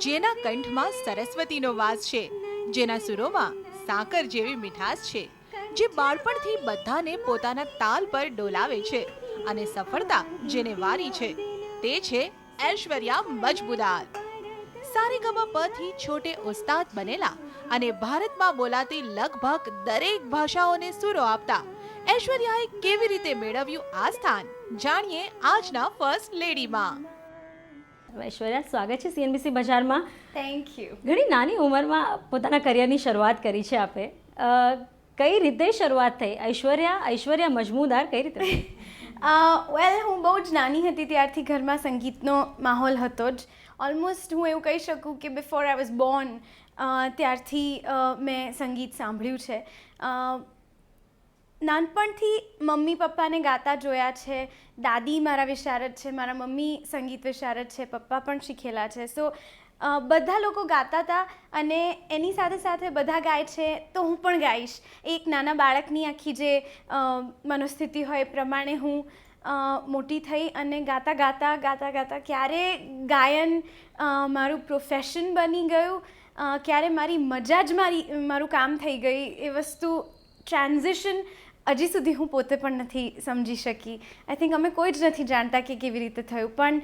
જેના કંઠમાં સરસ્વતીનો વાસ છે, જેના સુરોમાં સાકર જેવી મીઠાશ છે, જે બાળપણથી બધાને પોતાના તાલ પર ડોલાવે છે અને સફળતા જેને વારી છે તે છે ઐશ્વર્યા મજમુદાર. સારેગમપથી છોટે ઉસ્તાદ બનેલા અને ભારતમાં બોલાતી લગભગ દરેક ભાષાઓને સુરો આપતા ઐશ્વર્યાએ કેવી રીતે મેળવ્યું આ સ્થાન, જાણીએ આજના ફર્સ્ટ લેડીમાં. ઐશ્વર્યા, સ્વાગત છે CNBC બજારમાં. Thank you. ઘણી નાની ઉંમરમાં પોતાના કરિયરની શરૂઆત કરી છે આપે. કઈ રીતે શરૂઆત થઈ? ઐશ્વર્યા મજમુદાર કઈ રીતે થઈ? વેલ, હું બહુ જ નાની હતી ત્યારથી ઘરમાં સંગીતનો માહોલ હતો જ. ઓલમોસ્ટ હું એવું કહી શકું કે બિફોર આઈ વોઝ બોર્ન ત્યારથી મેં સંગીત સાંભળ્યું છે. નાનપણથી મમ્મી પપ્પાને ગાતા જોયા છે. દાદી મારા વિશારદ છે, મારા મમ્મી સંગીત વિશારદ છે, પપ્પા પણ શીખેલા છે. સો બધા લોકો ગાતા હતા અને એની સાથે સાથે બધા ગાય છે તો હું પણ ગાઈશ. એક નાના બાળકની આખી જે મનોસ્થિતિ હોય એ પ્રમાણે હું મોટી થઈ અને ગાતા ક્યારે ગાયન મારું પ્રોફેશન બની ગયું, ક્યારે મારી મજા જ મારું કામ થઈ ગઈ, એ વસ્તુ ટ્રાન્ઝિશન હજી સુધી હું પોતે પણ નથી સમજી શકી. આઈ થિંક અમે કોઈ જ નથી જાણતા કે કેવી રીતે થયું, પણ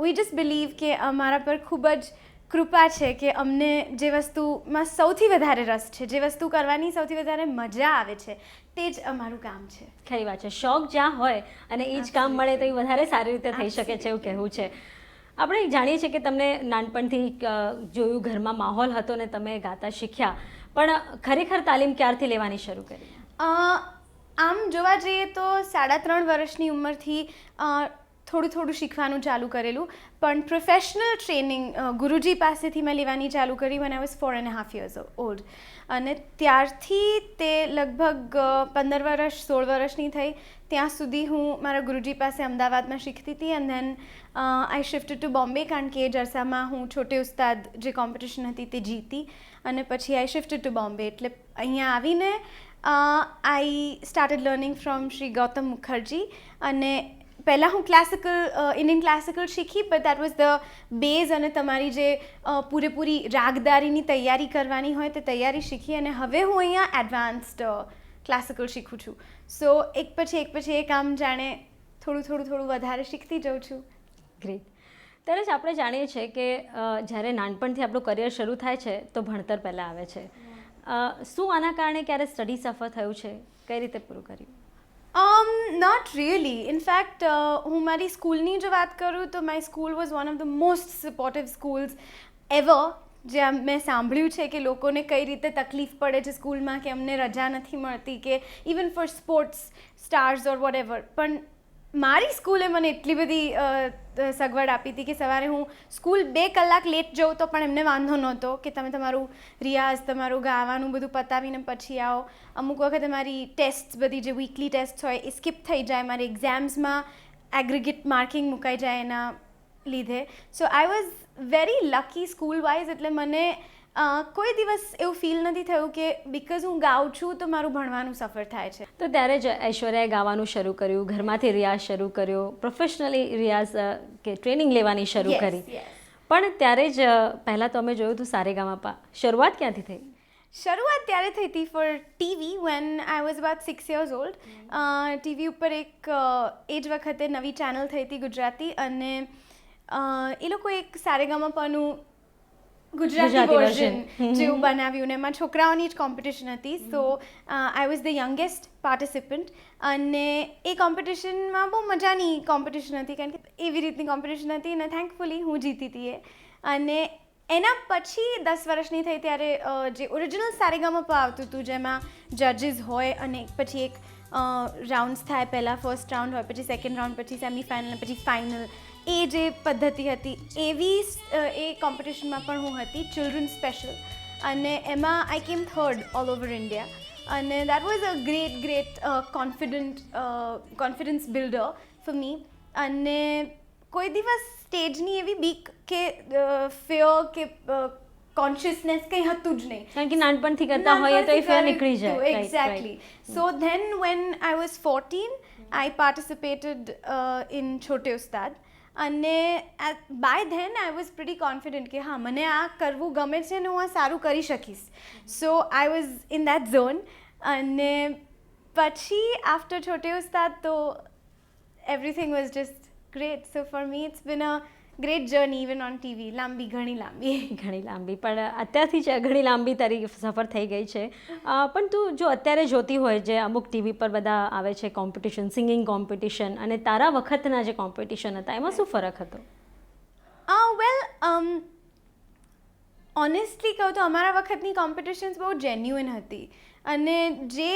વી જસ્ટ બિલીવ કે અમારા પર ખૂબ જ કૃપા છે કે અમને જે વસ્તુમાં સૌથી વધારે રસ છે, જે વસ્તુ કરવાની સૌથી વધારે મજા આવે છે, તે જ અમારું કામ છે. ખરી વાત છે. શોખ જ્યાં હોય અને એ જ કામ મળે તો એ વધારે સારી રીતે થઈ શકે છે એવું કહેવું છે. આપણે જાણીએ છીએ કે તમને નાનપણથી જોયું, ઘરમાં માહોલ હતો ને તમે ગાતા શીખ્યા, પણ ખરેખર તાલીમ ક્યારથી લેવાની શરૂ કરી? આમ જોવા જઈએ તો 3.5 વર્ષની ઉંમરથી થોડું શીખવાનું ચાલુ કરેલું, પણ પ્રોફેશનલ ટ્રેનિંગ ગુરુજી પાસેથી મેં લેવાની ચાલુ કરી when I was 4.5 years old. અને ત્યારથી તે લગભગ 15 વર્ષ 16 વર્ષની થઈ ત્યાં સુધી હું મારા ગુરુજી પાસે અમદાવાદમાં શીખતી હતી. And then I shifted two Bombay, કારણ કે એ જ અરસામાં હું છોટે ઉસ્તાદ જે કોમ્પિટિશન હતી તે જીતી અને પછી આઈ શિફ્ટેડ ટુ બોમ્બે. એટલે અહીંયા આવીને I started learning from Shri Gautam Mukherjee. અને પહેલાં હું ઇન્ડિયન ક્લાસિકલ શીખી, but that was the base, અને તમારી જે પૂરેપૂરી રાગદારીની તૈયારી કરવાની હોય તે તૈયારી શીખી. અને હવે હું અહીંયા એડવાન્સ્ડ ક્લાસિકલ શીખું છું. સો એક પછી એક આમ જાણે થોડું વધારે શીખતી જાઉં છું. ગ્રેટ. ત્યારે જ આપણે જાણીએ છીએ કે જ્યારે નાનપણથી આપણું કરિયર શરૂ થાય છે તો ભણતર પહેલાં આવે છે. શું આના કારણે ક્યારે સ્ટડી સફર થયું છે? કઈ રીતે પૂરું કર્યું? Not really. ઇનફેક્ટ હું મારી સ્કૂલની જો વાત કરું તો my school was one of the most supportive schools ever. જ્યાં મેં સાંભળ્યું છે કે લોકોને કઈ રીતે તકલીફ પડે છે સ્કૂલમાં, કે અમને રજા નથી મળતી, કે ઇવન ફોર સ્પોર્ટ્સ સ્ટાર્સ ઓર વોટ એવર. પણ મારી સ્કૂલે મને એટલી બધી સગવડ આપી હતી કે સવારે હું સ્કૂલ 2 કલાક લેટ જાઉં તો પણ એમને વાંધો નહોતો કે તમે તમારું રિયાઝ, તમારું ગાવાનું બધું પતાવીને પછી આવો. અમુક વખતે મારી ટેસ્ટ બધી જે વીકલી ટેસ્ટ હોય એ સ્કીપ થઈ જાય, મારી એક્ઝામ્સમાં એગ્રીગેટ માર્કિંગ મુકાઈ જાય એના લીધે. So I was very lucky school wise. એટલે મને કોઈ દિવસ એવું ફીલ નથી થયું કે બિકોઝ હું ગાઉં છું તો મારું ભણવાનું સફર થાય છે. તો ત્યારે જ ઐશ્વર્યાએ ગાવાનું શરૂ કર્યું, ઘરમાંથી રિયાઝ શરૂ કર્યો, પ્રોફેશનલી રિયાઝ કે ટ્રેનિંગ લેવાની શરૂ કરી. પણ ત્યારે જ પહેલાં તો અમે જોયું હતું સારેગામાપા. શરૂઆત ક્યાંથી થઈ? શરૂઆત ત્યારે થઈ હતી for TV when I was about 6 years old. TV ઉપર એક એ જ વખતે નવી ચેનલ થઈ હતી ગુજરાતી, અને એ લોકો એક સારેગામાપાનું ગુજરાતી વર્ઝન જેવું બનાવ્યું ને એમાં છોકરાઓની જ કોમ્પિટિશન હતી. So I was the youngest participant, અને એ કોમ્પિટિશનમાં બહુ મજાની કોમ્પિટિશન હતી, કારણ કે એવી રીતની કોમ્પિટિશન હતી અને થેન્કફુલી હું જીતી હતી એ. અને એના પછી 10 વર્ષની થઈ ત્યારે જે ઓરિજિનલ સારેગામાપા આવતું હતું જેમાં જજીસ હોય અને પછી એક રાઉન્ડ્સ થાય. પહેલાં ફર્સ્ટ રાઉન્ડ હોય, પછી સેકન્ડ રાઉન્ડ, પછી સેમિફાઇનલ, પછી ફાઇનલ. એ જે પદ્ધતિ હતી એવી એ કોમ્પિટિશનમાં પણ હું હતી, ચિલ્ડ્રન સ્પેશિયલ. અને એમાં આઈ કેમ 3rd ઓલ ઓવર ઇન્ડિયા. અને that was a great confidence builder for me. અને કોઈ દિવસ સ્ટેજની એવી બીક કે ફિયર કે કોન્શિયસનેસ કંઈ હતું જ નહીં, કારણ કે નાનપણથી કરતા હોઈએ તો એ ફેર નીકળી જાય. Exactly. So then when I was 14 I participated in Chhote Ustad. અને by then I was pretty confident કે હા મને આ કરવું ગમે છે અને હું આ સારું કરી શકીશ. So I was in that zone. અને પછી આફ્ટર છોટે ઉસ્તાદ તો everything was just great. So for me it's been a great journey even on TV. લાંબી, ઘણી લાંબી. ઘણી લાંબી, પણ અત્યારથી જ ઘણી લાંબી તારી સફર થઈ ગઈ છે. પણ તું જો અત્યારે જોતી હોય જે અમુક ટીવી પર બધા આવે છે કોમ્પિટિશન, સિંગિંગ કોમ્પિટિશન, અને તારા વખતના જે કોમ્પિટિશન હતા એમાં શું ફરક હતો? ઓનેસ્ટલી કહું તો અમારા વખતની કોમ્પિટિશન્સ બહુ જેન્યુઅન હતી અને જે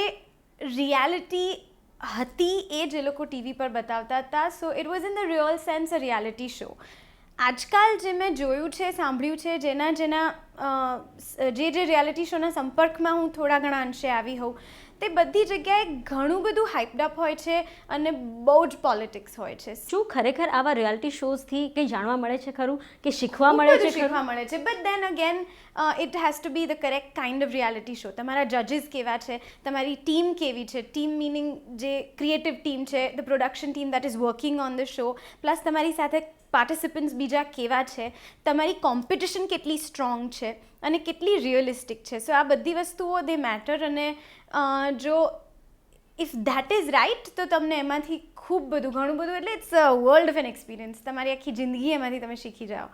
રિયાલિટી હતી એ જ એ લોકો ટીવી પર બતાવતા હતા. So it was in the real sense a reality show. આજકાલ જે મેં જોયું છે, સાંભળ્યું છે, જે રિયાલિટી શોના સંપર્કમાં હું થોડા ઘણા અંશે આવી હોઉં, તે બધી જગ્યાએ ઘણું બધું હાઇપ્ડ અપ હોય છે અને બહુ જ પોલિટિક્સ હોય છે. શું ખરેખર આવા રિયાલિટી શોઝથી કંઈ જાણવા મળે છે ખરું, કે શીખવા મળે છે? શીખવા મળે છે, but then again it has to be the correct kind of reality show. તમારા જજીસ કેવા છે, તમારી ટીમ કેવી છે, ટીમ મિનિંગ જે ક્રિએટિવ ટીમ છે, the production team that is working on the show, plus તમારી સાથે પાર્ટિસિપન્ટ્સ બીજા કેવા છે, તમારી કોમ્પિટિશન કેટલી સ્ટ્રોંગ છે અને કેટલી રિયલિસ્ટિક છે. સો આ બધી વસ્તુઓ દે મેટર. અને જો ઇફ ધેટ ઇઝ રાઇટ તો તમને એમાંથી ખૂબ બધું, ઘણું બધું, એટલે it's a world of an experience. તમારી આખી જિંદગી એમાંથી તમે શીખી જાઓ.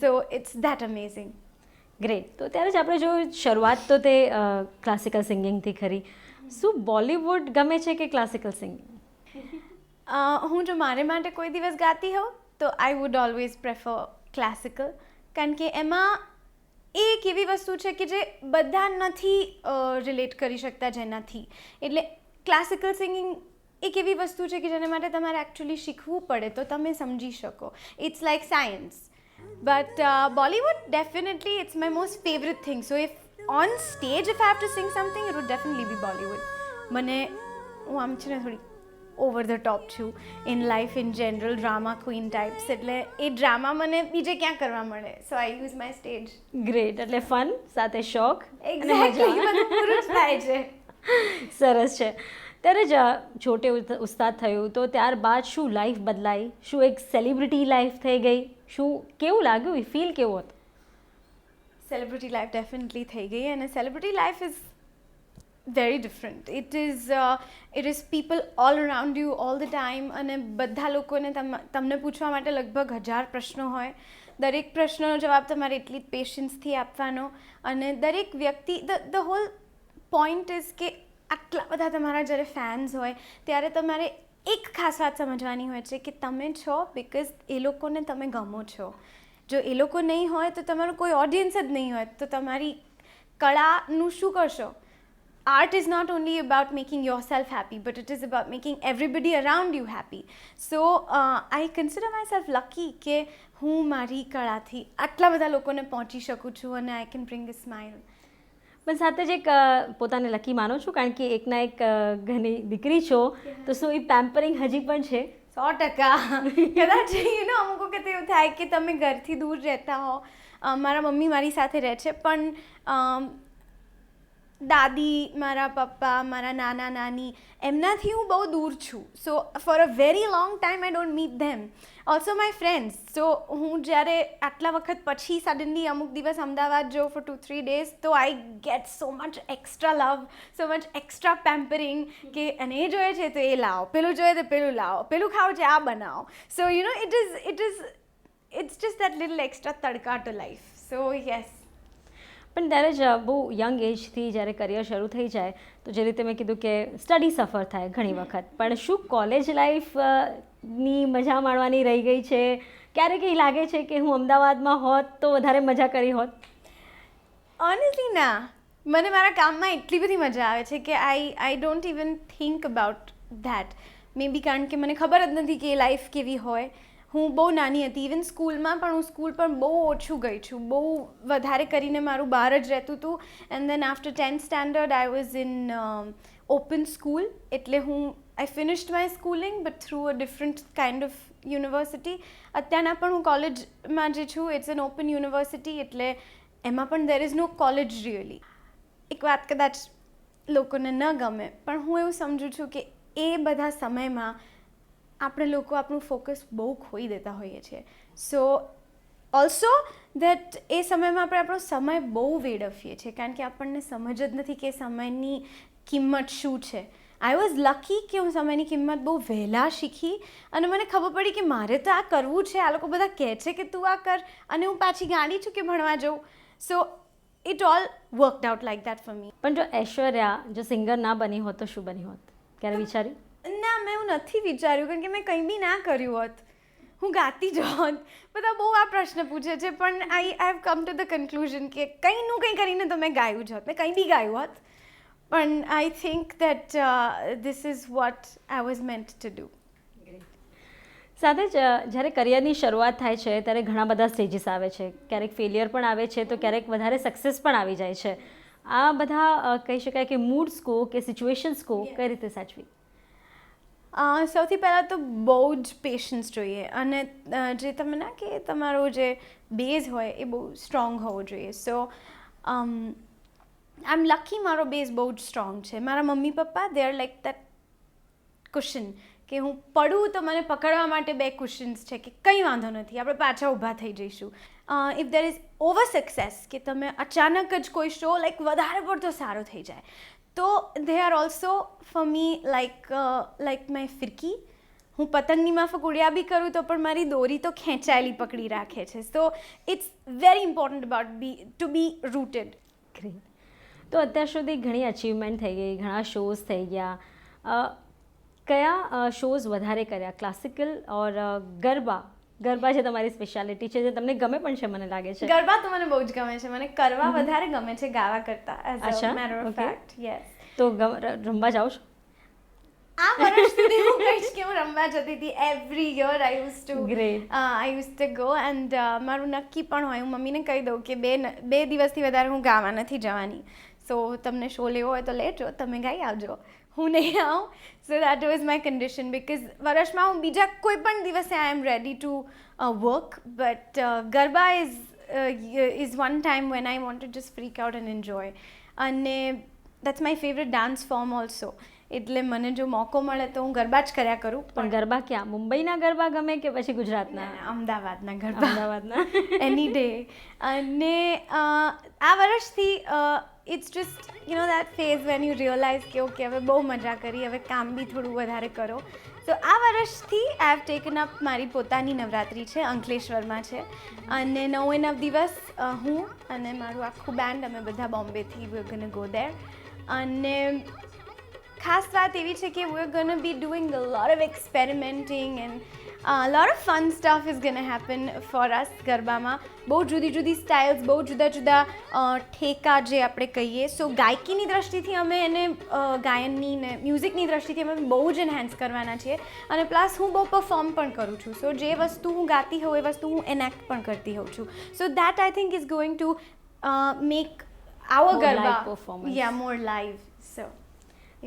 So it's that amazing. Great. તો ત્યારે જ આપણે જો શરૂઆત તો તે ક્લાસિકલ સિંગિંગથી કરી. શું બોલિવૂડ ગમે છે કે ક્લાસિકલ સિંગિંગ? હું જો મારે માટે કોઈ દિવસ ગાતી હોઉં તો I would always prefer classical, કારણ કે એમાં એ એક એવી વસ્તુ છે કે જે બધા નથી રિલેટ કરી શકતા જેનાથી. એટલે ક્લાસિકલ સિંગિંગ એક એવી વસ્તુ છે કે જેના માટે તમારે એકચ્યુઅલી શીખવું પડે તો તમે સમજી શકો. It's like science. But Bollywood definitely it's my most favourite thing. So if on stage if I have to sing something it would definitely be Bollywood. હું આમ છે ને થોડી ઓવર ધ ટોપ છું in life in general, drama queen types. એટલે એ drama મને બીજે ક્યાં કરવા મળે. So I use my stage. Great. એટલે ફન સાથે શોખ. એક્ઝેક્ટલી, બધું પૂરું જ થાય છે. સરસ છે. ત્યારે જ છોટે ઉસ્તાદ થયું તો ત્યારબાદ શું લાઈફ બદલાઈ? શું એક સેલિબ્રિટી લાઈફ થઈ ગઈ? શું કેવું લાગ્યું? ફીલ કેવો હતો? સેલિબ્રિટી લાઈફ ડેફિનેટલી થઈ ગઈ અને celebrity life is very different. It is people all around you all the time અને બધા લોકોને તમને પૂછવા માટે લગભગ 1000 પ્રશ્નો હોય. દરેક પ્રશ્નનો જવાબ તમારે એટલી જ પેશન્સથી આપવાનો. અને દરેક વ્યક્તિ ધ હોલ પોઈન્ટ ઇઝ કે આટલા બધા તમારા જ્યારે ફેન્સ હોય ત્યારે તમારે એક ખાસ વાત સમજવાની હોય છે કે તમે છો બિકોઝ એ લોકોને તમે ગમો છો. જો એ લોકો નહીં હોય તો તમારું કોઈ ઓડિયન્સ જ નહીં હોય તો તમારી કળાનું શું કરશો? Art is not only about making yourself happy, but it is about making everybody around you happy. So I consider myself lucky કે હું મારી કળાથી આટલા બધા લોકોને પહોંચી શકું છું અને I can bring a smile. પણ સાથે જ એક પોતાને લકી માનો છું, કારણ કે એકના એક ઘણી દીકરી છો, તો શું એ પેમ્પરિંગ હજી પણ છે? 100%. કદાચ અમુક વખત એવું થાય કે તમે ઘરથી દૂર રહેતા હો. મારા મમ્મી મારી સાથે રહે છે, પણ દાદી, મારા પપ્પા, મારા નાના નાની, એમનાથી હું બહુ દૂર છું. So for a very long time I don't meet them. Also my friends. So હું જ્યારે આટલા વખત પછી સડનલી અમુક દિવસ અમદાવાદ જાઉં ફોર 2-3 days તો I get so much extra love, so much extra pampering કે અને એ જોઈએ છે તો એ લાવો, પેલું જોઈએ તો પેલું લાવો, પેલું ખાવું છે આ બનાવો. સો it's just that little extra Tadka to life. So yes. પણ ત્યારે જ બહુ યંગ એજથી જ્યારે કરિયર શરૂ થઈ જાય તો જે રીતે મેં કીધું કે સ્ટડી સફર થાય ઘણી વખત, પણ શું કોલેજ લાઈફની મજા માણવાની રહી ગઈ છે? ક્યારેક એ લાગે છે કે હું અમદાવાદમાં હોત તો વધારે મજા કરી હોત? ઓનેસ્ટલી ના, મને મારા કામમાં એટલી બધી મજા આવે છે કે I don't even think about that. Maybe કારણ કે મને ખબર જ નથી કે એ લાઈફ કેવી હોય. હું બહુ નાની હતી, ઇવન સ્કૂલમાં પણ હું સ્કૂલ પણ બહુ ઓછું ગઈ છું. બહુ વધારે કરીને મારું બહાર જ રહેતું હતું. And then after 10th standard I was in open school. એટલે I finished my schooling but through a different kind of university. અત્યારના પણ હું કોલેજમાં જે છું ઇટ્સ એન ઓપન યુનિવર્સિટી, એટલે એમાં પણ there is no college really. એક વાત કદાચ લોકોને ન ગમે, પણ હું એવું સમજું છું કે એ બધા સમયમાં આપણે લોકો આપણું ફોકસ બહુ ખોઈ દેતા હોઈએ છીએ. સો ઓલ્સો દેટ એ સમયમાં આપણે આપણો સમય બહુ વેડફીએ છીએ કારણ કે આપણને સમજ જ નથી કે સમયની કિંમત શું છે. આઈ વોઝ લકી કે હું સમયની કિંમત બહુ વહેલા શીખી અને મને ખબર પડી કે મારે તો આ કરવું છે. આ લોકો બધા કહે છે કે તું આ કર અને હું પાછી ગાંડી છું કે ભણવા જાઉં. So it all worked out like that for me. પણ જો ઐશ્વર્યા જો સિંગર ના બની હોત તો શું બની હોત? ક્યારે વિચાર્યું? ના, મેં એવું નથી વિચાર્યું કારણ કે મેં કંઈ બી ના કર્યું હોત. હું ગાતી જ હોત. બધા બહુ આ પ્રશ્ન પૂછે છે પણ I have come to the conclusion કે કંઈનું કંઈ કરીને તો મેં ગાયું જ હોત. મેં કંઈ બી ગાયું હોત. પણ I think that this is what I was meant to do. સાથે જ જ્યારે કરિયરની શરૂઆત થાય છે ત્યારે ઘણા બધા સ્ટેજીસ આવે છે. ક્યારેક ફેલિયર પણ આવે છે તો ક્યારેક વધારે સક્સેસ પણ આવી જાય છે. આ બધા કહી શકાય કે મૂડ્સ કો કે સિચ્યુએશન્સ કો કઈ રીતે સાચવી? સૌથી પહેલાં તો બહુ જ પેશન્સ જોઈએ અને જે તમે ના કે તમારો જે બેઝ હોય એ બહુ સ્ટ્રોંગ હોવો જોઈએ. સો આઈ એમ લકી મારો બેઝ બહુ જ સ્ટ્રોંગ છે. મારા mummy papa they are like that cushion કે હું પડું તો મને પકડવા માટે 2 કુશન્સ છે કે કંઈ વાંધો નથી, આપણે પાછા ઊભા થઈ જઈશું. If there is over success કે તમે અચાનક જ કોઈ શો લાઈક વધારે પડતો સારો થઈ જાય તો they are also for me like my ફિરકી. હું પતંગની માફક ઉડ્યા બી કરું તો પણ મારી દોરી તો ખેંચાયેલી પકડી રાખે છે. So it's very important about to be rooted. Great. તો અત્યાર સુધી ઘણી અચીવમેન્ટ થઈ ગઈ, ઘણા શોઝ થઈ ગયા. કયા શોઝ વધારે કર્યા, ક્લાસિકલ ઓર ગરબા? ગરબા છે તમારી સ્પેશિયાલિટી છે જે તમને ગમે પણ છે મને લાગે છે. ગરબા તો મને બહુ જ ગમે છે. મને કરવા વધારે ગમે છે ગાવા કરતાં. As a matter of fact, yes. તો રમવા જાઓ છો? આ વર્ષ સુધી હું કહીશ કે હું રમવા જતી હતી. Every year I use to go and મારું નક્કી પણ હોય. હું મમ્મીને કહી દઉં કે બે દિવસથી વધારે હું ગાવા નથી જવાની. સો તમને શો લેવો હોય તો લેજો, તમે ગાઈ આવજો, હું નહીં આવું. So that was my condition because વર્ષમાં હું બીજા કોઈ પણ દિવસે I am ready to work but garba is one time when I want to just freak out and enjoy. અને that's my favourite dance form also. એટલે મને જો મોકો મળે તો હું ગરબા જ કર્યા કરું. પણ ગરબા ક્યાં? મુંબઈના ગરબા ગમે કે પછી ગુજરાતના? અમદાવાદના ગરબા. અમદાવાદના એની ડે. અને આ વર્ષથી it's just you know that phase when you realize કે ઓકે હવે બહુ મજા કરી, હવે કામ બી થોડું વધારે કરો. સો આ વર્ષથી આઈ હેવ ટેકન અપ મારી પોતાની નવરાત્રિ છે, અંકલેશ્વરમાં છે. અને 9 દિવસ હું અને મારું આખું બેન્ડ અમે બધા બોમ્બેથી we are gonna go there. અને ખાસ વાત એવી છે કે we are gonna be doing a lot of experimenting and lot of fun stuff is gonna happen for us. ગરબામાં બહુ જુદી જુદી સ્ટાઇલ્સ, બહુ જુદા જુદા ઠેકા જે આપણે કહીએ. સો ગાયકીની દ્રષ્ટિથી અમે એને ગાયનની ને મ્યુઝિકની દ્રષ્ટિથી અમે બહુ જ એનહેન્સ કરવાના છીએ. અને પ્લસ હું બહુ પરફોર્મ પણ કરું છું. સો જે વસ્તુ હું ગાતી હોઉં એ વસ્તુ હું એનેક્ટ પણ કરતી હોઉં છું. So that I think is going to make our garba more live. So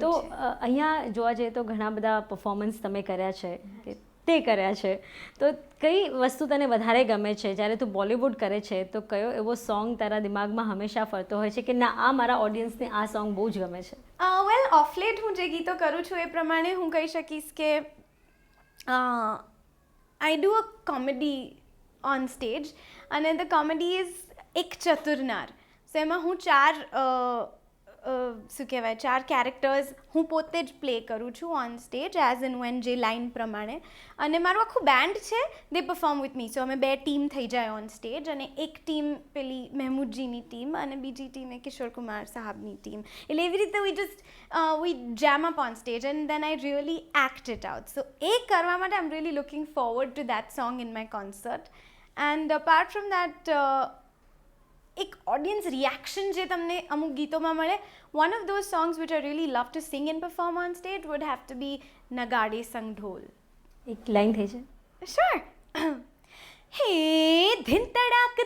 તો અહીંયા જોવા જઈએ તો ઘણા બધા પરફોર્મન્સ તમે કર્યા છે કે તે કર્યા છે. તો કઈ વસ્તુ તને વધારે ગમે છે? જ્યારે તું બોલિવૂડ કરે છે તો કયો એવો સોંગ તારા દિમાગમાં હંમેશા ફરતો હોય છે કે ના આ મારા ઓડિયન્સને આ સોંગ બહુ જ ગમે છે? વેલ ઓફ લેટ હું જે ગીતો કરું છું એ પ્રમાણે હું કહી શકીશ કે I do a comedy on stage અને ધ કોમેડી ઇઝ એક ચતુરનાર. સો એમાં હું શું કહેવાય 4 કેરેક્ટર્સ હું પોતે જ પ્લે કરું છું on stage as and when જે લાઇન પ્રમાણે. અને મારું આખું બેન્ડ છે, દે પરફોર્મ વિથ મી. સો અમે 2 ટીમ થઈ જાય ઓન સ્ટેજ અને એક ટીમ પેલી મહેમૂદજીની ટીમ અને બીજી ટીમ એ કિશોર કુમાર સાહેબની ટીમ. એટલે એવી રીતે we jam up on stage and then I really act it out. So એ કરવા માટે I am really looking forward to that song in my concert. And apart from that એક ઓડિયન્સ રિએક્શન જે તમને અમુક ગીતોમાં મળે, one of those songs which I really love to sing and perform on stage would have to be નગાડે સંગ ઢોલ. એક લાઈન થઈ છે? શ્યોર. हे धिन तड़ाक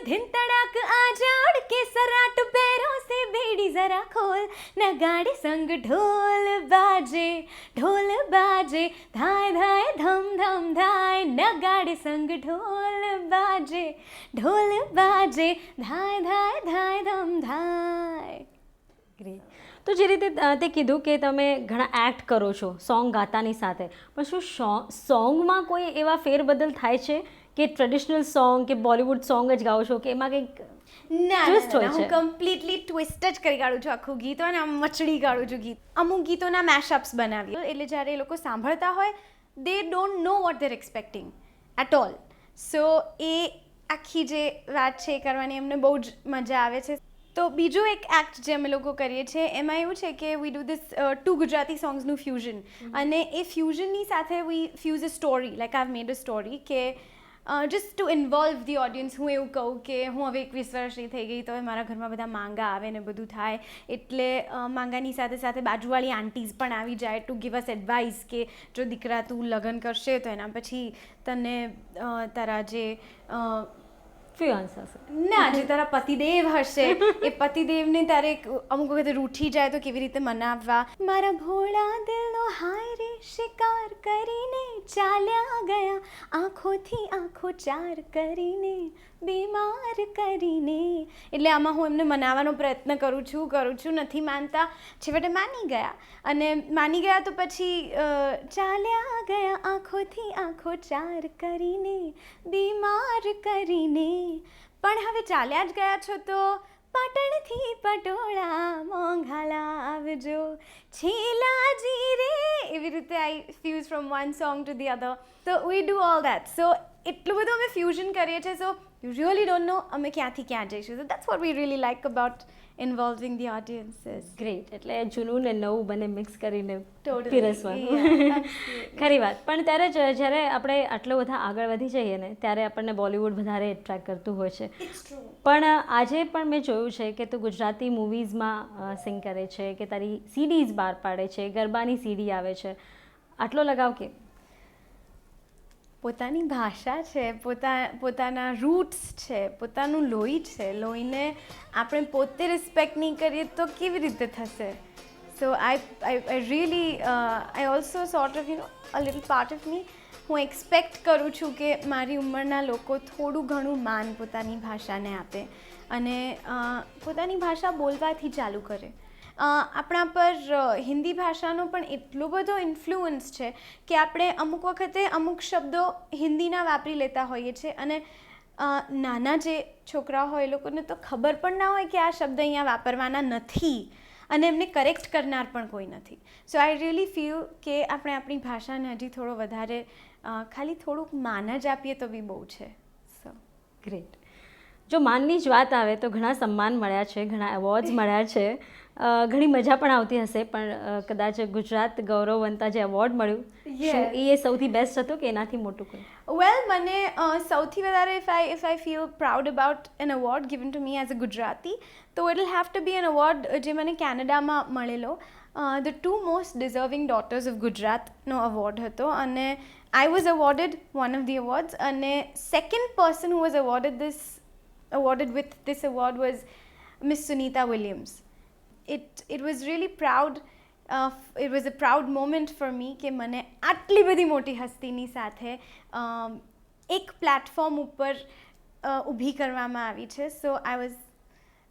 आजा उड़ के सराट पैरों से बेड़ी जरा खोल नगाड़े संग ढोल बाजे धाय धाय धम धम धाय नगाड़े संग ढोल बाजे धाय धाय धाय धाय धम धाय. ગ્રેટ. તો જે રીતે તે કીધું કે તમે ઘણા એક્ટ કરો છો સોંગ ગાતાની સાથે, પણ શું સોંગમાં કોઈ એવા ફેરબદલ થાય છે કે ટ્રેડિશનલ સોંગ કે બોલિવૂડ સોંગ જ ગાઓ છો કે એમાં કંઈક ના twist હોય હું છે? કમ્પ્લીટલી ટ્વિસ્ટ જ કરી કાઢું છું આખું ગીત અને આમ મચડી કાઢું છું ગીત. અમુક ગીતોના મેશઅપ્સ બનાવીએ એટલે જ્યારે એ લોકો સાંભળતા હોય they don't know what they're expecting at all. So એ આખી જે વાત છે એ કરવાની એમને બહુ જ મજા આવે છે. તો બીજું એક એક્ટ જે અમે લોકો કરીએ છીએ એમાં એવું છે કે વી ડુ ધીસ 2 ગુજરાતી સોંગ્સનું ફ્યુઝન, અને એ ફ્યુઝનની સાથે we fuse a story, like I have made a story કે just to involve the audience. હું એવું કહું કે હું હવે 21 વર્ષની થઈ ગઈ તો હવે મારા ઘરમાં બધા માંગા આવે ને બધું થાય, એટલે માંગાની સાથે સાથે બાજુવાળી આંટીઝ પણ આવી જાય ટુ ગીવ અસ એડવાઇસ કે જો દીકરા તું લગ્ન કરશે તો એના પછી તને તારા જે ફ્યુઅન્સ હશે. ના જે તારા પતિદેવ હશે એ પતિદેવને તારે અમુક વખતે રૂઠી જાય તો કેવી રીતે મનાવવા. મારા ભોળા દિલનો હાય રે શિકાર કરીને ચાલ્યા ગયા, આંખોથી આંખો ચાર કરીને બીમાર કરીને. એટલે આમાં હું એમને મનાવવાનો પ્રયત્ન કરું છું, નથી માનતા, છેવટે માની ગયા, અને માની ગયા તો પછી ચાલ્યા ગયા આંખોથી આંખો ચાર કરીને બીમાર કરીને. પણ હવે ચાલ્યા જ ગયા છો તો પાટણથી પટોળા મોંઘા લાવજો છેલાજી રે. એવી રીતે I fuse from one song to the other. તો we do all that. So એટલું બધું અમે ફ્યુઝન કરીએ છીએ. So you really don't know અમે ક્યાંથી ક્યાં જઈશું. So that's what we really like about involving the audiences. Great, એટલે જૂનું ને નવું બંને મિક્સ કરીને Totally. પીરસવાનું. Yeah, absolutely. ખરી વાત. પણ ત્યારે જ્યારે આપણે આટલો બધા આગળ વધી જઈએ ને ત્યારે આપણને બોલિવૂડ વધારે એટ્રેક્ટ કરતું હોય છે. It's true. પણ આજે પણ મેં જોયું છે કે તું ગુજરાતી મૂવીઝમાં સિંગ કરે છે, કે તારી સીડીઝ બહાર પાડે છે, ગરબાની સીડી આવે છે. આટલો લગાવ કે પોતાની ભાષા છે, પોતાના રૂટ્સ છે, પોતાનું લોહી છે. લોહીને આપણે પોતે રિસ્પેક્ટ નહીં કરીએ તો કેવી રીતે થશે? So I really I also sort of a little part of me, હું એક્સપેક્ટ કરું છું કે મારી ઉંમરના લોકો થોડું ઘણું માન પોતાની ભાષાને આપે અને પોતાની ભાષા બોલવાથી ચાલુ કરે. આપણા પર હિન્દી ભાષાનો પણ એટલો બધો ઇન્ફ્લુઅન્સ છે કે આપણે અમુક વખતે અમુક શબ્દો હિન્દીના વાપરી લેતા હોઈએ છીએ, અને નાના જે છોકરા હોય એ લોકોને તો ખબર પણ ના હોય કે આ શબ્દ અહીંયા વાપરવાના નથી, અને એમને કરેક્ટ કરનાર પણ કોઈ નથી. સો આઈ રિયલી ફીલ કે આપણે આપણી ભાષાને હજી થોડો વધારે ખાલી થોડુંક માન જ આપીએ તો બી બહુ છે. સો ગ્રેટ. જો માનની જ વાત આવે તો ઘણા સન્માન મળ્યા છે, ઘણા એવોર્ડ્સ મળ્યા છે, ઘણી મજા પણ આવતી હશે, પણ કદાચ ગુજરાત ગૌરવવંતા જે એવોર્ડ મળ્યું, શું એ સૌથી બેસ્ટ હતો કે એનાથી મોટું કોઈ? વેલ, મને સૌથી વધારે if I feel proud about an award given to me as a Gujarati, તો it will have to be an award જે મને કેનેડામાં મળેલો. The 2 most deserving daughters of ગુજરાતનો અવોર્ડ હતો, અને I was awarded one of the awards, અને second person who was awarded with this award was Miss Sunita Williams. It was really proud. It was a proud moment for me કે મને આટલી બધી મોટી હસ્તીની સાથે એક પ્લેટફોર્મ ઉપર ઊભી કરવામાં આવી છે. સો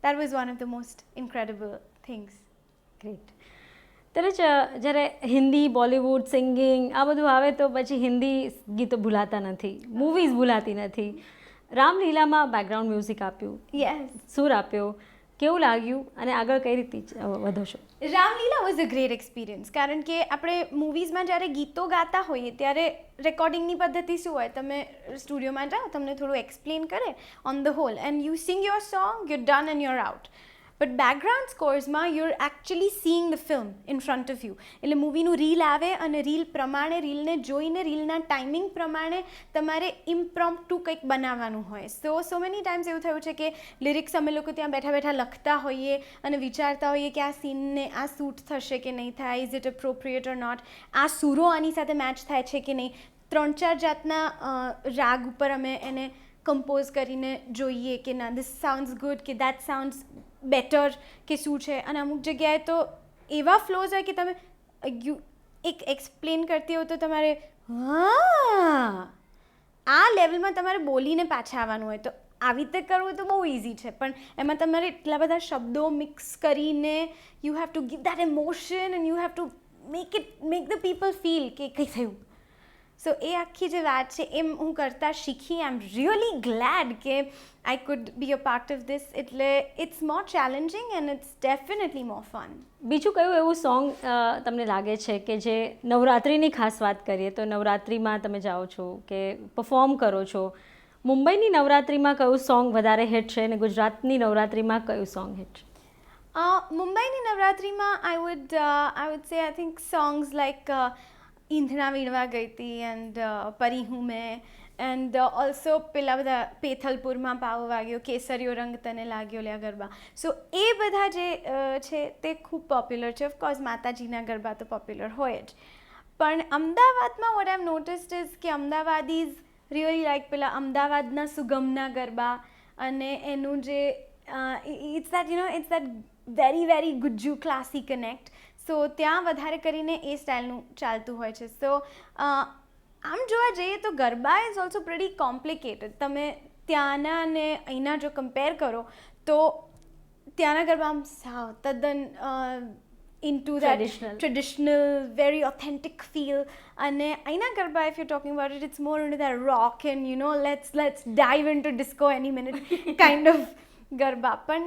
that was one of the most incredible things. Great. ત્યારે જ્યારે હિન્દી બોલિવૂડ સિંગિંગ આ બધું આવે તો પછી હિન્દી ગીતો ભૂલાતા નથી, મૂવીઝ ભૂલાતી નથી. રામલીલામાં બેકગ્રાઉન્ડ મ્યુઝિક આપ્યું, Yes. સુર આપ્યો, કેવું લાગ્યું અને આગળ કઈ રીતે વધો છો? Ramlila was a great experience, કારણ કે આપણે મૂવીઝમાં જ્યારે ગીતો ગાતા હોઈએ ત્યારે રેકોર્ડિંગની પદ્ધતિ શું હોય, તમે સ્ટુડિયોમાં જાઓ, તમને થોડું એક્સપ્લેન કરે on the whole, and you sing your song, you're done and you're out. But background સ્કોર્સમાં you're actually seeing the film in front of you. એટલે મૂવીનું રીલ આવે અને રીલ પ્રમાણે, રીલને જોઈને, રીલના ટાઈમિંગ પ્રમાણે તમારે ઇમ્પ્રોમ્પ્ટુ કંઈક બનાવવાનું હોય. સો મેની ટાઈમ્સ એવું થયું છે કે લિરિક્સ અમે લોકો ત્યાં બેઠા બેઠા લખતા હોઈએ અને વિચારતા હોઈએ કે આ સીનને આ સૂટ થશે કે નહીં થાય, is it appropriate or not, આ સૂરો આની સાથે મેચ થાય છે કે નહીં. 3-4 જાતના રાગ ઉપર અમે એને કમ્પોઝ કરીને જોઈએ કે ના, ધીસ સાઉન્ડ્સ ગુડ, કે દેટ સાઉન્ડ્સ બેટર, કે શું છે. અને અમુક જગ્યાએ તો એવા ફ્લોઝ હોય કે તમે એક એક્સપ્લેન કરતી હો તો તમારે આ લેવલમાં તમારે બોલીને પાછા આવવાનું હોય, તો આવી રીતે કરવું તો બહુ ઇઝી છે, પણ એમાં તમારે એટલા બધા શબ્દો મિક્સ કરીને you have to give that emotion and you have to make the people feel કે કંઈ થયું. સો એ આખી જે વાત છે એમ હું કરતાં શીખી. આઈ એમ રિયલી ગ્લેડ કે I could be a part of this. એટલે it's more challenging and it's definitely more fun. બીજું કયું એવું સોંગ તમને લાગે છે કે જે નવરાત્રિની ખાસ વાત કરીએ તો નવરાત્રિમાં તમે જાઓ છો કે પરફોર્મ કરો છો, મુંબઈની નવરાત્રિમાં કયું સોંગ વધારે હિટ છે અને ગુજરાતની નવરાત્રિમાં કયું સોંગ હિટ છે? મુંબઈની નવરાત્રિમાં I would say I think songs like ઈંધણા વીણવા ગઈ હતી એન્ડ પરી હું મેં એન્ડ ઓલ્સો પેલા બધા પેથલપુરમાં પાવ વાગ્યો, કેસરીયો રંગ તને લાગ્યો લ્યા ગરબા. સો એ બધા જે છે તે ખૂબ પોપ્યુલર છે. ઓફકોર્સ માતાજીના ગરબા તો પોપ્યુલર હોય જ, પણ અમદાવાદમાં વોટ આઈ નોટિસ્ડ ઇઝ કે અમદાવાદીઝ રિયલી લાઈક પેલા અમદાવાદના સુગમના ગરબા અને એનું જે it's that very very Gujju classy connect. So ત્યાં વધારે કરીને એ સ્ટાઇલનું ચાલતું હોય છે. સો આમ જોવા જઈએ તો garba is also pretty complicated. તમે ત્યાંના અને અહીંના જો કમ્પેર કરો તો ત્યાંના ગરબા આમ સાવ તદ્દન into that traditional very authentic feel, and aina garba if you're talking about it, it's more into that rock and let's dive into disco any minute kind of garba. But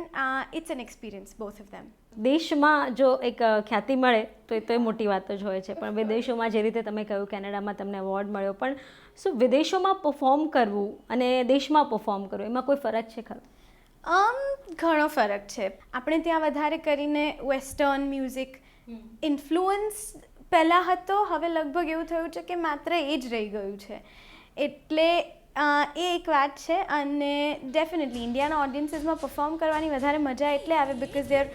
it's an experience, both of them. દેશમાં જો એક ખ્યાતિ મળે તો એ મોટી વાત જ હોય છે, પણ વિદેશોમાં જે રીતે તમે કહ્યું કેનેડામાં તમને એવોર્ડ મળ્યો, પણ શું વિદેશોમાં પરફોર્મ કરવું અને દેશમાં પરફોર્મ કરવું એમાં કોઈ ફરક છે ખરો? ઘણો ફરક છે. આપણે ત્યાં વધારે કરીને વેસ્ટર્ન મ્યુઝિક ઇન્ફ્લુઅન્સ પહેલાં હતો, હવે લગભગ એવું થયું છે કે માત્ર એ જ રહી ગયું છે. એટલે એ એક વાત છે. અને ડેફિનેટલી ઇન્ડિયાના ઓડિયન્સીસમાં પરફોર્મ કરવાની વધારે મજા એટલે આવે because they are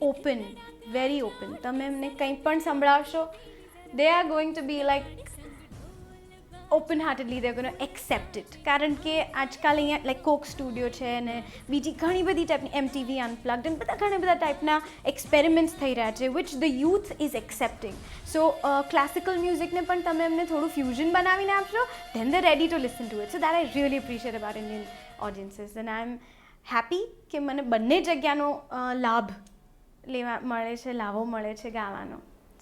open, very open. તમે એમને કંઈ પણ સંભળાવશો, they are going to be like open heartedly they going to accept it. કારણ કે આજકાલ અહીંયા લાઈક કોક સ્ટુડિયો છે અને બીજી ઘણી બધી ટાઈપની MTV અનપ્લગ્ડ અને ઘણા બધા ટાઈપના એક્સપેરિમેન્ટ્સ થઈ રહ્યા છે which the youth is accepting. So classical મ્યુઝિકને પણ તમે એમને થોડું ફ્યુઝન બનાવીને આપશો, then they ready to listen to it. So that I really appreciate about Indian audiences and I am happy કે મને બંને જગ્યાનો લાભ લેવા મળે છે, લાભો મળે છે ગાવાનો.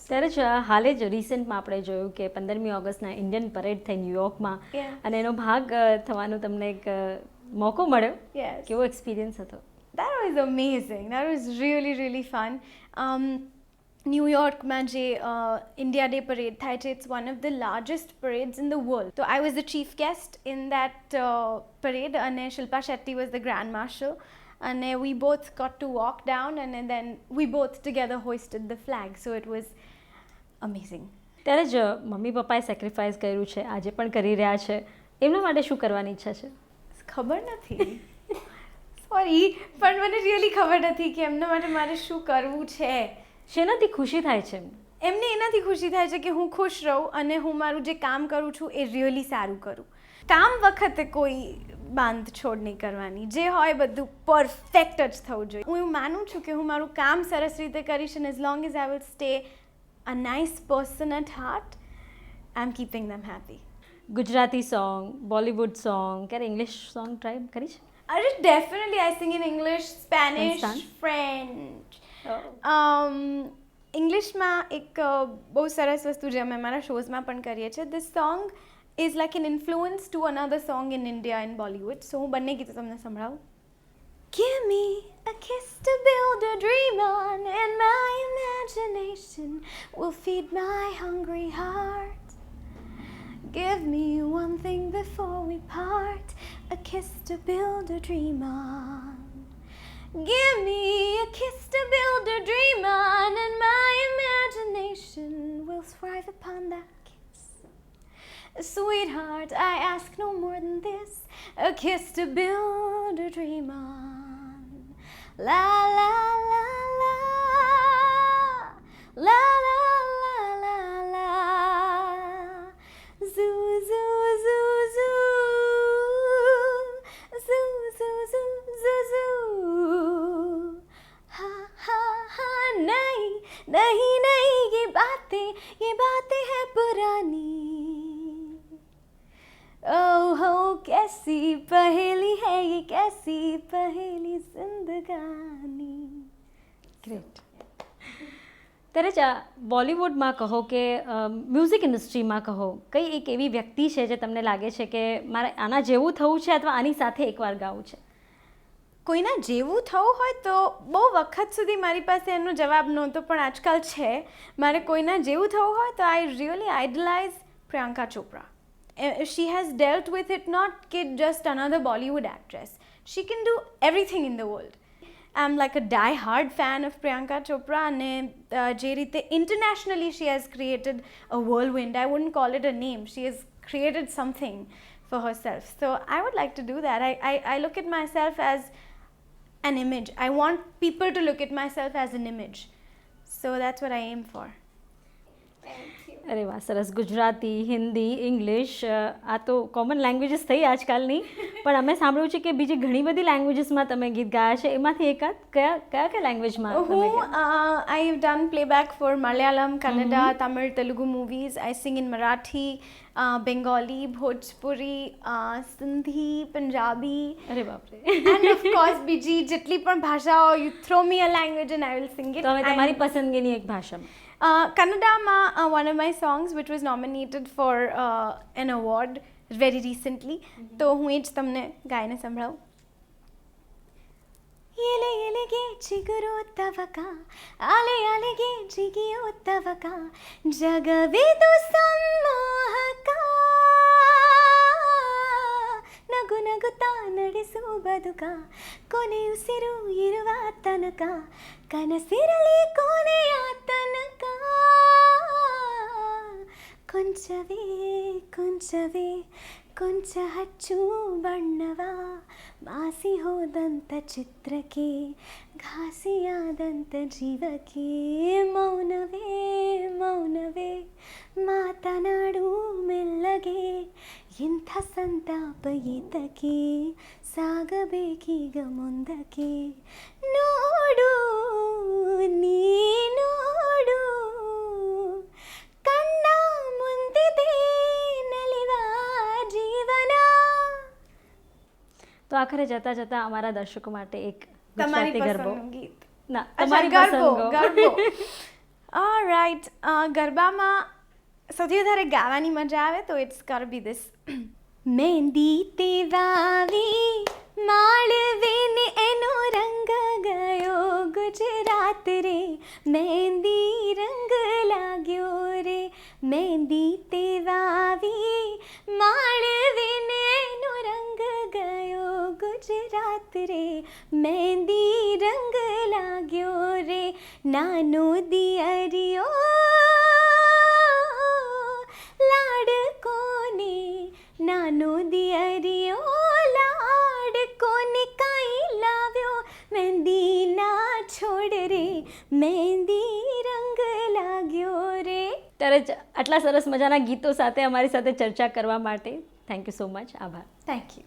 ત્યારે જ હાલે જ રિસેન્ટમાં આપણે જોયું કે 15મી ઓગસ્ટના ઇન્ડિયન પરેડ થઈ ન્યુયોર્કમાં અને એનો ભાગ થવાનો તમને એક મોકો મળ્યો. કેવો એક્સપિરિયન્સ હતો? That was amazing. That was really, really fun. ન્યુયોર્કમાં જે ઇન્ડિયા ડે પરેડ થાય છે, it's one of the largest parades in the world. તો I was the chief guest in that parade અને Shilpa Shetty was the grand marshal. અને we both got to walk down and then we both together hoisted the flag. So it was amazing. ત્યારે જ mummy પપ્પાએ sacrifice કર્યું છે, આજે પણ કરી રહ્યા છે, એમના માટે શું કરવાની ઈચ્છા છે? ખબર નથી, સોરી, પણ મને રિયલી ખબર નથી કે એમના માટે મારે શું કરવું છે. શેનાથી ખુશી થાય છે? એમને એનાથી ખુશી થાય છે કે હું ખુશ રહું અને હું મારું જે કામ કરું છું એ રિયલી સારું કરું. કામ વખતે કોઈ બાંધછોડ નહીં કરવાની, જે હોય બધું પરફેક્ટ જ થવું જોઈએ. હું એવું માનું છું કે હું મારું કામ સરસ રીતે કરીશ અને as long as I will stay a nice person at heart, I'm keeping them happy. Gujarati song, Bollywood song, ક્યારે ઇંગ્લિશ સોંગ ટ્રાય કરી છે? Definitely I sing in English, Spanish, French. ઇંગ્લિશમાં એક બહુ સરસ વસ્તુ જે અમે અમારા શોઝમાં પણ કરીએ છીએ. This song is like an influence to another song in India and Bollywood. So હું બંને ગીતો તમને સંભળાવું. Give me a kiss to build a dream on, and my imagination will feed my hungry heart. Give me one thing before we part, a kiss to build a dream on. Give me a kiss to build a dream on, and my imagination will thrive upon that kiss. Sweetheart, I ask no more than this, a kiss to build a dream on. La la la la, la la la la la, zoo zoo zoo zoo, zoo zoo zoo zoo zoo, ha ha ha, nahi nahi nahi, ye batein hai purani. Oh, कैसे कैसी पहेली है ये, कैसी पहेली जिंदगानी. Great. ત્યારે બોલિવૂડમાં કહો કે મ્યુઝિક ઇન્ડસ્ટ્રીમાં કહો, કઈ એક એવી વ્યક્તિ છે જે તમને લાગે છે કે મારે આના જેવું થવું છે અથવા આની સાથે એકવાર ગાવું છે? કોઈના જેવું થવું હોય તો બહુ વખત સુધી મારી પાસે એનો જવાબ નહોતો, પણ આજકાલ છે. મારે કોઈના જેવું થવું હોય તો I really idolise Priyanka Chopra. She has dealt with it not just another Bollywood actress. She can do everything in the world. I'm like a die-hard fan of Priyanka Chopra, and je rite internationally she has created a whirlwind. I wouldn't call it a name. She has created something for herself. So I would like to do that. I look at myself as an image. I want people to look at myself as an image. So that's what I aim for. અરે વાહ, સરસ. Gujarati, Hindi, English, આ તો common languages થઈ આજકાલની, પણ અમે સાંભળ્યું છે કે બીજી ઘણી બધી લેંગ્વેજીસમાં તમે ગીત ગાયા છે. એમાંથી એકાદ કયા લેંગ્વેજમાં તમે ગાયા? I have done playback for Malayalam, Kannada, Tamil, Telugu movies. I sing in Marathi, Bengali, Bhojpuri, Sindhi, Punjabi. અરે બાપરે. And of course, બીજી જેટલી પણ ભાષાઓ, you throw me a language and I will sing it. તો હવે તમારી પસંદગીની એક ભાષામાં. Kannadama, one of my songs which was nominated for an award very recently. તો હું એ જ તમને ગાઈને સંભળાવું. ಎಲೆ ಎಲೆಗೆ ಚಿಗುರು ತವಕ, ಅಲೆ ಅಲೆಗೆ ಜಿಗಿಯೋ ತವಕ, ಜಗವಿದು ಸಮ್ಮೋಹಕ, ನಗು ನಗುತ್ತಾ ನಡೆಸು ಬದುಕ, ಕೊನೆಯುಸಿರು ಇರುವ ತನಕ, ಕನಸಿರಲಿ ಕೊನೆಯ ತನಕ, ಕೊಂಚವೇ ಕೊಂಚವೇ ಕೊಂಚ ಹಚ್ಚು ಬಣ್ಣವ, ಮಾಸಿ ಹೋದಂಥ ಚಿತ್ರಕ್ಕೆ, ಘಾಸಿಯಾದಂಥ ಜೀವಕ್ಕೆ, ಮೌನವೇ ಮೌನವೇ ಮಾತನಾಡು ಮೆಲ್ಲಗೆ, ಇಂಥ ಸಂತಾಪ ಈತಕ್ಕೆ, ಸಾಗಬೇಕೀಗ ಮುಂದಕ್ಕೆ, ನೋಡು ನೀ ನೋಡು, ಕಣ್ಣ ಮುಂದಿದೆ ನಲಿವ જીવન. તો આખરે જતા જતા અમારા દર્શકો માટે એક તમારી ગુજરાતી ગરબો. પસંદનું ગીત. ના, અચ્છા, તમારી ગરબો પસંદનો. ઓલરાઈટ. ગરબામાં સૌથી વધારે ગાવાની મજા આવે તો ઇટ્સ ગોટ બી ધીસ. મહેંદી તે વાવી માળવેને એનો રંગ ગયો ગુજરાત રે, મહેંદી રંગ લાગ્યો રે, મહેંદી તે વાવી માળવેને એનો રંગ ગયો ગુજરાત રે, મહેંદી રંગ લાગ્યો રે, નાનો દિયરિયો લાડકોને, નાનો દિયરિયો લાડકોને કાંઈ લાવ્યો, મહેંદી ના છોડ રે, મહેંદી રંગ લાગ્યો રે. ત્યારે આટલા સરસ મજાના ગીતો સાથે અમારી સાથે ચર્ચા કરવા માટે થેન્ક યુ સો મચ. આભાર. Thank you.